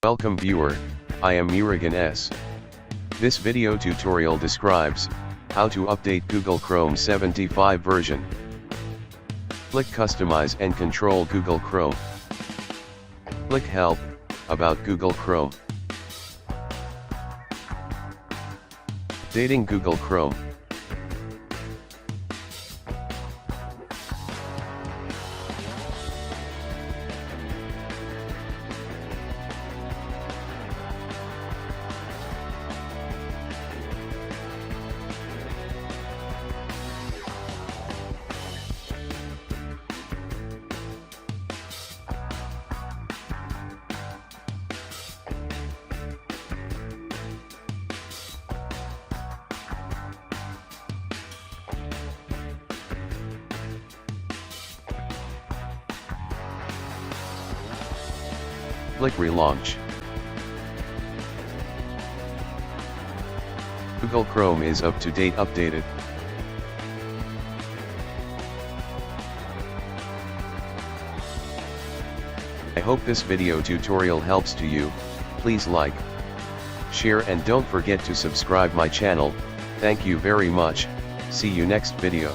Welcome viewer, I am Murugan S. This video tutorial describes how to update Google Chrome 75 version. Click Customize and control Google Chrome. Click Help, About Google Chrome. Updating Google Chrome. Click Relaunch. Google Chrome is up to date updated. I hope this video tutorial helps to you. Please like, share and don't forget to subscribe my channel. Thank you very much. See you next video.